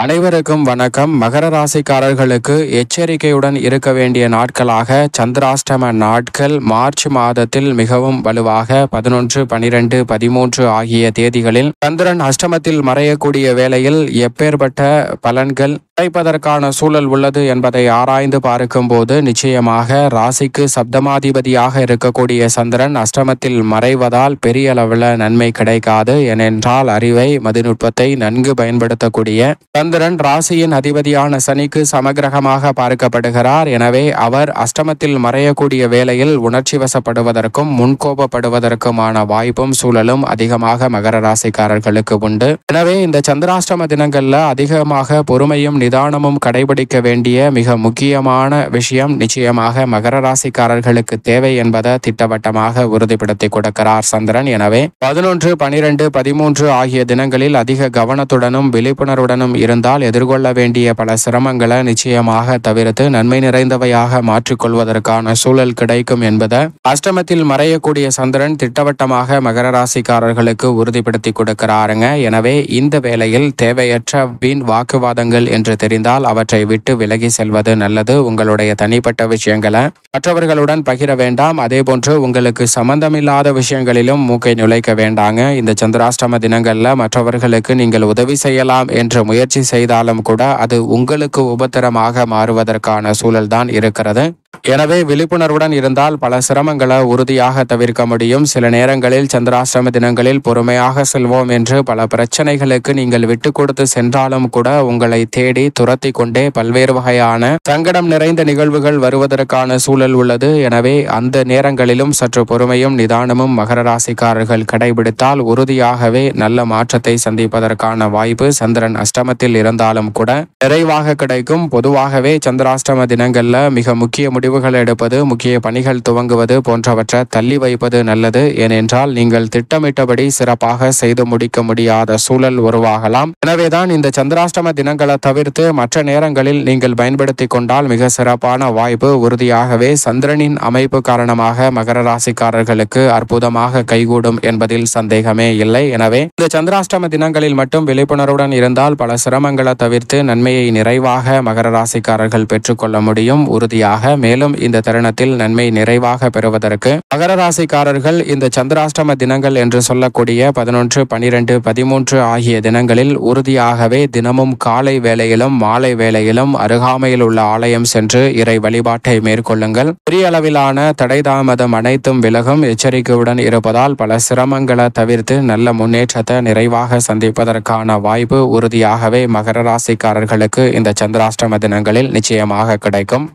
அனைவருக்கும் வணக்கம். மகர ராசிக்காரர்களுக்கு எச்சரிக்கையுடன் இருக்க வேண்டிய நாட்களாக சந்திராஷ்டம நாட்கள் மார்ச் மாதத்தில் மிகவும் வலுவாக 11, 12, 13 ஆகிய தேதிகளில் சந்திரன் அஷ்டமத்தில் மறையக்கூடிய வேளையில் எப்பேற்பட்ட பலன்கள் கிடைப்பதற்கான சூழல் உள்ளது என்பதை ஆராய்ந்து பார்க்கும் போது நிச்சயமாக ராசிக்கு சப்தமாதிபதியாக இருக்கக்கூடிய சந்திரன் அஷ்டமத்தில் மறைவதால் பெரிய அளவில் நன்மை கிடைக்காது. ஏனென்றால் அறிவை மதிநுட்பத்தை நன்கு பயன்படுத்தக்கூடிய சந்திரன் ராசியின் அதிபதியான சனிக்கு சமகிரகமாக பார்க்கப்படுகிறார். எனவே அவர் அஷ்டமத்தில் மறையக்கூடிய வேளையில் உணர்ச்சி வசப்படுவதற்கும் முன்கோபப்படுவதற்குமான வாய்ப்பும் சூழலும் அதிகமாக மகர ராசிக்காரர்களுக்கு உண்டு. எனவே இந்த சந்திராஷ்டம தினங்கள்ல அதிகமாக பொறுமையும் நிதானமும் கடைபிடிக்க வேண்டிய மிக முக்கியமான விஷயம் நிச்சயமாக மகர ராசிக்காரர்களுக்கு தேவை என்பதை திட்டவட்டமாக உறுதிப்படுத்தி கொடுக்கிறார் சந்திரன். எனவே 11, 12, 13 ஆகிய தினங்களில் அதிக கவனத்துடனும் விழிப்புணர்வுடனும் இருந்தால் எதிர்கொள்ள வேண்டிய பல சிரமங்களை நிச்சயமாக தவிர்த்து நன்மை நிறைந்தவையாக மாற்றிக்கொள்வதற்கான சூழல் கிடைக்கும் என்பதை அஷ்டமத்தில் மறையக்கூடிய சந்திரன் திட்டவட்டமாக மகர ராசிக்காரர்களுக்கு உறுதிப்படுத்தி கொடுக்கிறாருங்க. எனவே இந்த வேளையில் தேவையற்ற வீண் வாக்குவாதங்கள் என்று தெரிந்தால் அவற்றை விட்டு விலகி செல்வது நல்லது. உங்களுடைய தனிப்பட்ட விஷயங்களை மற்றவர்களுடன் பகிர வேண்டாம். அதே போன்று உங்களுக்கு சம்பந்தமில்லாத விஷயங்களிலும் மூக்கை நுழைக்க வேண்டாங்க. இந்த சந்திராஷ்டம தினங்கள்ல மற்றவர்களுக்கு நீங்கள் உதவி செய்யலாம் என்று முயற்சி செய்தாலும் கூட அது உங்களுக்கு உபத்திரமாக மாறுவதற்கான சூழல் தான் இருக்கிறது. எனவே விழிப்புணர்வுடன் இருந்தால் பல சிரமங்களை உறுதியாக தவிர்க்க முடியும். சில நேரங்களில் சந்திராஷ்டம தினங்களில் பொறுமையாக செல்வோம் என்று பல பிரச்சனைகளுக்கு நீங்கள் விட்டு கொடுத்து சென்றாலும் கூட உங்களை தேடி துரத்தி கொண்டே பல்வேறு வகையான சங்கடம் நிறைந்த நிகழ்வுகள் வருவதற்கான சூழல் உள்ளது. எனவே அந்த நேரங்களிலும் சற்று பொறுமையும் நிதானமும் மகர ராசிக்காரர்கள் கடைபிடித்தால் உறுதியாகவே நல்ல மாற்றத்தை சந்திப்பதற்கான வாய்ப்பு சந்திரன் அஷ்டமத்தில் இருந்தாலும் கூட நிறைவாக கிடைக்கும். பொதுவாகவே சந்திராஷ்டம தினங்கள்ல மிக முக்கிய முடிவுகள் எடுப்பது, முக்கிய பணிகள் துவங்குவது போன்றவற்றை தள்ளி வைப்பது நல்லது. ஏனென்றால் நீங்கள் திட்டமிட்டபடி சிறப்பாக செய்து முடிக்க முடியாத சூழல் உருவாகலாம். எனவேதான் இந்த சந்திராஷ்டம தினங்களை தவிர்த்து மற்ற நேரங்களில் நீங்கள் பயன்படுத்தி கொண்டால் மிக சிறப்பான வாய்ப்பு உறுதியாகவே சந்திரனின் அமைப்பு காரணமாக மகர ராசிக்காரர்களுக்கு அற்புதமாக கைகூடும் என்பதில் சந்தேகமே இல்லை. எனவே இந்த சந்திராஷ்டம தினங்களில் மட்டும் விழிப்புணர்வுடன் இருந்தால் பல சிரமங்களை தவிர்த்து நன்மையை நிறைவாக மகர ராசிக்காரர்கள் பெற்றுக்கொள்ள முடியும் உறுதியாக. மேலும் இந்த தருணத்தில் நன்மை நிறைவாக பெறுவதற்கு மகர ராசிக்காரர்கள் இந்த சந்திராஷ்டம தினங்கள் என்று சொல்லக்கூடிய 11, 12, 13 ஆகிய தினங்களில் உறுதியாகவே தினமும் காலை வேளையிலும் மாலை வேளையிலும் அருகாமையில் உள்ள ஆலயம் சென்று இறை வழிபாட்டை மேற்கொள்ளுங்கள். பெரிய அளவிலான தடை தாமதம் அனைத்தும் விலகும். எச்சரிக்கையுடன் இருப்பதால் பல சிரமங்களை தவிர்த்து நல்ல முன்னேற்றத்தை நிறைவாக சந்திப்பதற்கான வாய்ப்பு உறுதியாகவே மகர ராசிக்காரர்களுக்கு இந்த சந்திராஷ்டம தினங்களில் நிச்சயமாக கிடைக்கும்.